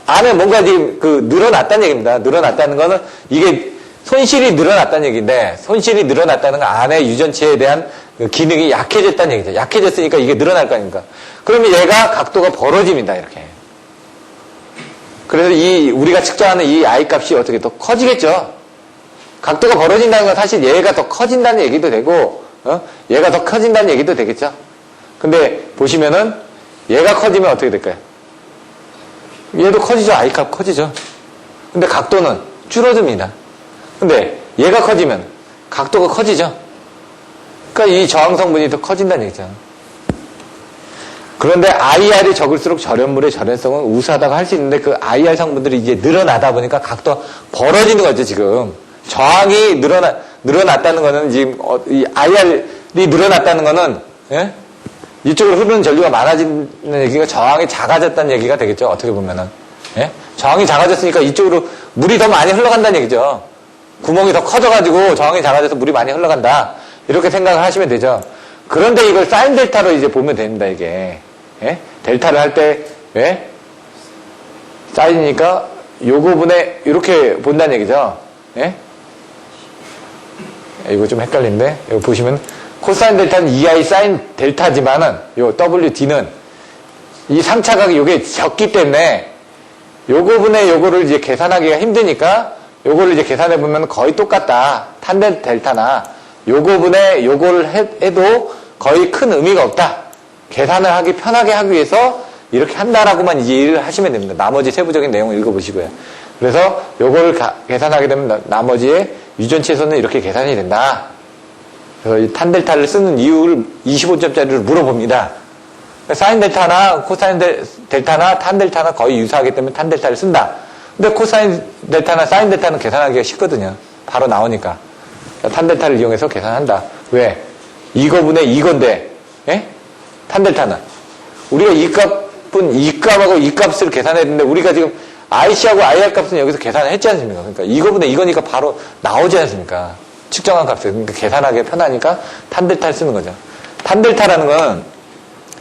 안에 뭔가 지금 그 늘어났다는 얘기입니다. 늘어났다는 거는 이게 손실이 늘어났다는 얘기인데 손실이 늘어났다는 건 안에 유전체에 대한 그 기능이 약해졌다는 얘기죠. 약해졌으니까 이게 늘어날 거 아닙니까? 그러면 얘가 각도가 벌어집니다. 이렇게. 그래서 우리가 측정하는 이 I 값이 어떻게 더 커지겠죠? 각도가 벌어진다는 건 사실 얘가 더 커진다는 얘기도 되고, 얘가 더 커진다는 얘기도 되겠죠? 근데 보시면은 얘가 커지면 어떻게 될까요? 얘도 커지죠? I 값 커지죠? 근데 각도는 줄어듭니다. 근데 얘가 커지면 각도가 커지죠? 그러니까 이 저항 성분이 더 커진다는 얘기죠. 그런데 IR이 적을수록 절연물의 절연성은 우수하다고 할 수 있는데 그 IR 성분들이 이제 늘어나다 보니까 각도가 벌어지는 거죠, 지금. 저항이 늘어났다는 거는 지금, 이 IR이 늘어났다는 거는, 예? 이쪽으로 흐르는 전류가 많아지는 얘기가 저항이 작아졌다는 얘기가 되겠죠, 어떻게 보면은. 예? 저항이 작아졌으니까 이쪽으로 물이 더 많이 흘러간다는 얘기죠. 구멍이 더 커져가지고 저항이 작아져서 물이 많이 흘러간다. 이렇게 생각을 하시면 되죠. 그런데 이걸 사인 델타로 이제 보면 됩니다, 이게. 예? 델타를 할 때, 예? 사인이니까 요거분에 이렇게 본다는 얘기죠. 예? 이거 좀 헷갈린데, 이거 보시면 코사인 델타는 2i 사인 델타지만은 요 WD는 이 상차각이 요게 적기 때문에 요거분에 요거를 이제 계산하기가 힘드니까 요거를 이제 계산해 보면 거의 똑같다. 탄덴 델타나 요거분에 요거를 해도 거의 큰 의미가 없다. 계산을 하기 편하게 하기 위해서 이렇게 한다라고만 이제 이해를 하시면 됩니다. 나머지 세부적인 내용을 읽어보시고요. 그래서 요거를 계산하게 되면 나머지의 유전체에서는 이렇게 계산이 된다. 그래서 이 탄델타를 쓰는 이유를 25점짜리를 물어봅니다. 사인 델타나 코사인 델타나 탄 델타나 거의 유사하기 때문에 탄 델타를 쓴다. 근데 코사인 델타나 사인 델타는 계산하기가 쉽거든요. 바로 나오니까. 탄 델타를 이용해서 계산한다. 왜? 이거분의 이건데, 예? 탄 델타는. 우리가 이 값은 이 값하고 이 값을 계산해야 되는데, 우리가 지금 IC하고 IR 값은 여기서 계산을 했지 않습니까? 그러니까 이거분의 이거니까 바로 나오지 않습니까? 측정한 값을. 그러니까 계산하기 편하니까 탄 델타를 쓰는 거죠. 탄 델타라는 건,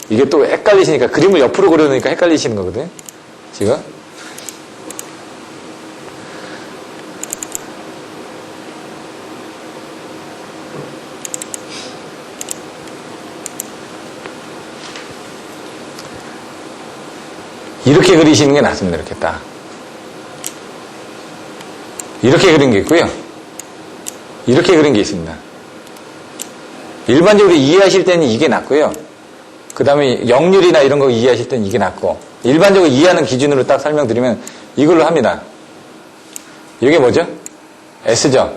이게 또 헷갈리시니까, 그림을 옆으로 그려놓으니까 헷갈리시는 거거든요. 지금. 이렇게 그리시는 게 낫습니다. 이렇게 딱. 이렇게 그린 게 있고요. 이렇게 그린 게 있습니다. 일반적으로 이해하실 때는 이게 낫고요. 그 다음에 역률이나 이런 거 이해하실 때는 이게 낫고, 일반적으로 이해하는 기준으로 딱 설명드리면 이걸로 합니다. 이게 뭐죠? S죠?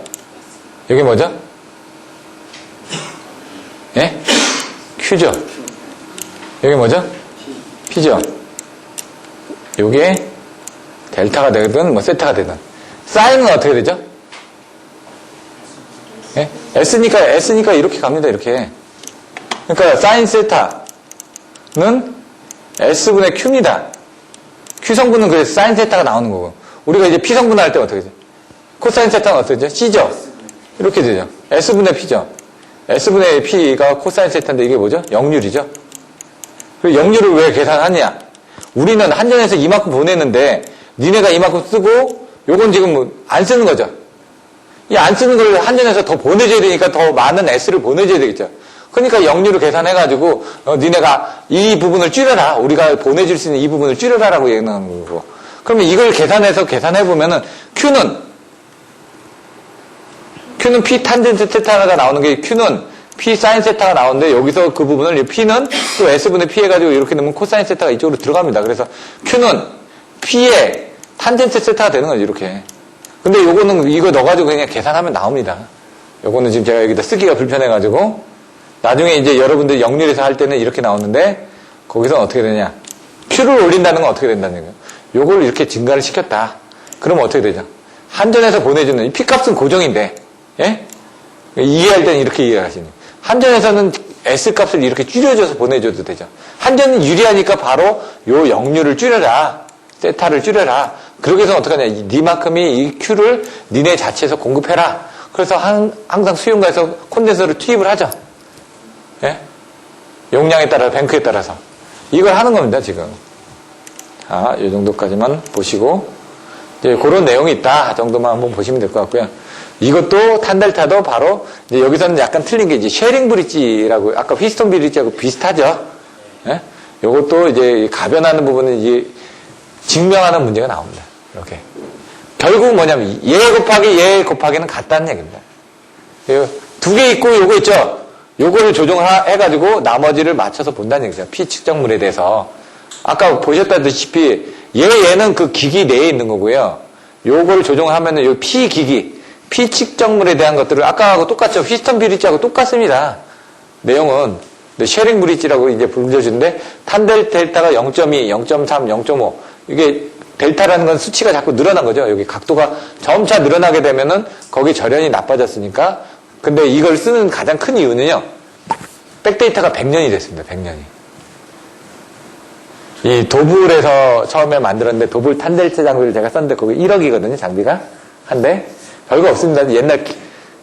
이게 뭐죠? 예? Q죠? 이게 뭐죠? P죠? 요게 델타가 되든 뭐 세타가 되든. 사인은 어떻게 되죠? 예? S니까 이렇게 갑니다. 이렇게. 그러니까 사인 세타는 S분의 Q입니다. Q 성분은 그래서 사인 세타가 나오는 거고, 우리가 이제 P 성분할 때 어떻게 되죠? 코사인 세타는 어떻게 되죠? C죠? 이렇게 되죠. S분의 P죠. S분의 P가 코사인 세타인데 이게 뭐죠? 역률이죠. 그 역률을 왜 계산하냐? 우리는 한전에서 이만큼 보냈는데 니네가 이만큼 쓰고 요건 지금 안 쓰는 거죠. 이 안 쓰는 걸 한전에서 더 보내줘야 되니까 더 많은 S를 보내줘야 되겠죠. 그러니까 역률을 계산해가지고 니네가 이 부분을 줄여라. 우리가 보내줄 수 있는 이 부분을 줄여라라고 얘기하는 거고. 그러면 이걸 계산해보면은 Q는 P 탄젠트 세타가 나오는 게 Q는 P 사인 세타가 나오는데 여기서 그 부분을 P는 또 S분의 P 해가지고 이렇게 넣으면 코사인 세타가 이쪽으로 들어갑니다. 그래서 Q는 P의 탄젠트 세타가 되는 거죠. 이렇게. 근데 요거는 이거 넣어가지고 그냥 계산하면 나옵니다. 요거는 지금 제가 여기다 쓰기가 불편해가지고 나중에 이제 여러분들 역률에서 할 때는 이렇게 나오는데 거기서 어떻게 되냐. Q를 올린다는 건 어떻게 된다는 거예요. 요걸 이렇게 증가를 시켰다. 그러면 어떻게 되죠? 한전에서 보내주는 이 P값은 고정인데 예? 이해할 때는 이렇게 이해하시는 거예요. 한전에서는 S값을 이렇게 줄여줘서 보내줘도 되죠. 한전은 유리하니까 바로 요 역률을 줄여라. 세타를 줄여라. 그러기 위해서 어떡하냐. 니만큼이 이 Q를 니네 자체에서 공급해라. 그래서 항상 수용가에서 콘덴서를 투입을 하죠. 예? 용량에 따라, 뱅크에 따라서. 이걸 하는 겁니다, 지금. 자, 이 정도까지만 보시고. 이제 그런 내용이 있다 정도만 한번 보시면 될 것 같고요. 이것도 탄델타도 바로 이제 여기서는 약간 틀린 게 이제 쉐링 브릿지라고 아까 휘스톤 브릿지하고 비슷하죠. 예? 이것도 이제 가변하는 부분은 이제 증명하는 문제가 나옵니다. 이렇게 결국 뭐냐면 얘 곱하기 얘 곱하기는 같다는 얘기입니다. 두 개 있고 요거 있죠. 요거를 조정해가지고 나머지를 맞춰서 본다는 얘기죠. P 측정물에 대해서 아까 보셨다시피 얘는 그 기기 내에 있는 거고요. 요거를 조정하면은 요 P 기기 P 측정물에 대한 것들을 아까하고 똑같죠. 휘스턴 브릿지하고 똑같습니다. 내용은. 근데 쉐링 브릿지라고 이제 불려주는데 탄델 델타가 0.2, 0.3, 0.5 이게 델타라는 건 수치가 자꾸 늘어난 거죠. 여기 각도가 점차 늘어나게 되면은 거기 절연이 나빠졌으니까. 근데 이걸 쓰는 가장 큰 이유는요. 백데이터가 100년이 됐습니다. 100년이. 이 도블에서 처음에 만들었는데 도블 탄델타 장비를 제가 썼는데 거기 1억이거든요. 장비가. 한데 별거 없습니다. 옛날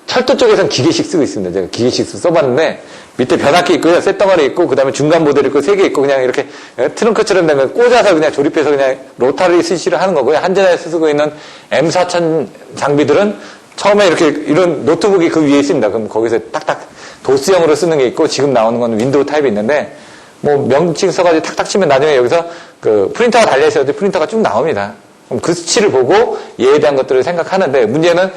철도 쪽에서는 기계식 쓰고 있습니다. 제가 기계식 써봤는데 밑에 변압기 있고요. 쇳덩어리 있고 그다음에 중간 모델 있고 3개 있고 그냥 이렇게 트렁크처럼 되면 꽂아서 그냥 조립해서 그냥 로타리 스위치를 하는 거고요. 한전에서 쓰고 있는 M4000 장비들은 처음에 이렇게 이런 노트북이 그 위에 있습니다. 그럼 거기서 딱딱 도스형으로 쓰는 게 있고 지금 나오는 건 윈도우 타입이 있는데 뭐 명칭 써가지고 탁탁 치면 나중에 여기서 그 프린터가 달려있어야 돼. 프린터가 쭉 나옵니다. 그럼 그 수치를 보고 얘에 대한 것들을 생각하는데 문제는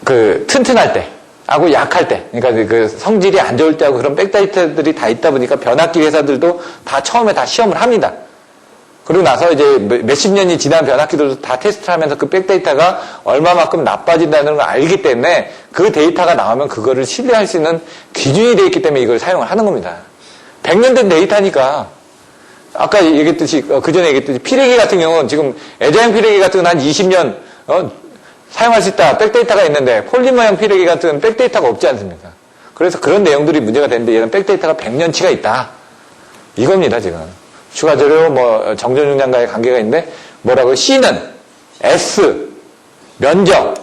그 튼튼할 때 하고 약할 때 그러니까 그 성질이 안 좋을 때하고 그런 백데이터들이 다 있다 보니까 변압기 회사들도 다 처음에 다 시험을 합니다. 그리고 나서 이제 몇십 년이 지난 변압기들도 다 테스트를 하면서 그 백데이터가 얼마만큼 나빠진다는 걸 알기 때문에 그 데이터가 나오면 그거를 신뢰할 수 있는 기준이 되어 있기 때문에 이걸 사용을 하는 겁니다. 100년 된 데이터니까 아까 얘기했듯이 그전에 얘기했듯이 피레기 같은 경우는 지금 애자형 피레기 같은 건 한 20년 사용할 수 있다. 백데이터가 있는데 폴리머형 피레기 같은 백데이터가 없지 않습니까? 그래서 그런 내용들이 문제가 되는데 얘는 백데이터가 100년치가 있다. 이겁니다 지금. 추가 재료 정전 용량과의 관계가 있는데 뭐라고요? C는 S 면적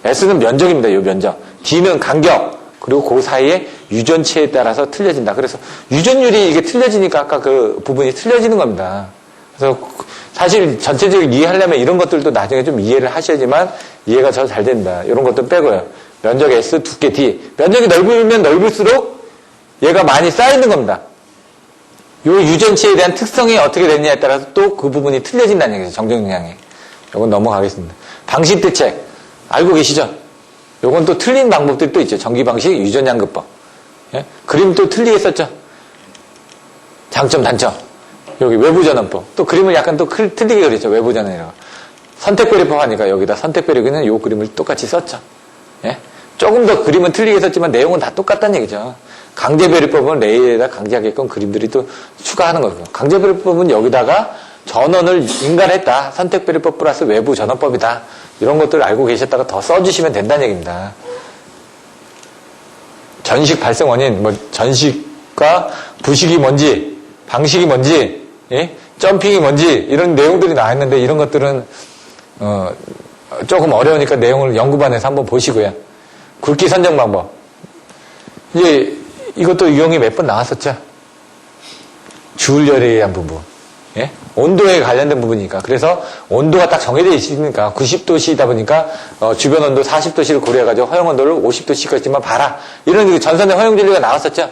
S는 면적입니다. 이 면적. D는 간격 그리고 그 사이에 유전치에 따라서 틀려진다. 그래서 유전율이 이게 틀려지니까 아까 그 부분이 틀려지는 겁니다. 그래서 사실 전체적으로 이해하려면 이런 것들도 나중에 좀 이해를 하셔야지만 이해가 더 잘 된다. 이런 것도 빼고요. 면적 S, 두께 D. 면적이 넓으면 넓을수록 얘가 많이 쌓이는 겁니다. 이 유전치에 대한 특성이 어떻게 됐냐에 따라서 또 그 부분이 틀려진다는 얘기죠. 정정 용량이. 이건 넘어가겠습니다. 방식 대책. 알고 계시죠? 요건 또 틀린 방법들이 또 있죠. 전기 방식, 유전 양극법. 예? 그림 또 틀리게 썼죠. 장점, 단점. 여기 외부 전원법. 또 그림을 약간 또 틀리게 그렸죠. 외부 전원이라고. 선택배려법 하니까 여기다 선택배려기는 요 그림을 똑같이 썼죠. 예? 조금 더 그림은 틀리게 썼지만 내용은 다 똑같다는 얘기죠. 강제배려법은 레일에다 강제하게끔 그림들이 또 추가하는 거고요. 강제배려법은 여기다가 전원을 인가했다. 선택배려법 플러스 외부 전원법이다. 이런 것들을 알고 계셨다가 더 써주시면 된다는 얘기입니다. 전식 발생 원인, 전식과 부식이 뭔지, 방식이 뭔지, 예? 점핑이 뭔지 이런 내용들이 나와 있는데 이런 것들은 조금 어려우니까 내용을 연구반에서 한번 보시고요. 굵기 선정 방법. 이제 이것도 유형이 몇 번 나왔었죠. 주울열에 의한 부분. 예? 온도에 관련된 부분이니까. 그래서 온도가 딱 정해져 있으니까 90도씨이다 보니까 주변 온도 40도씨를 고려해가지고 허용 온도를 50도씨까지만 봐라. 이런 전선의 허용 진리가 나왔었죠.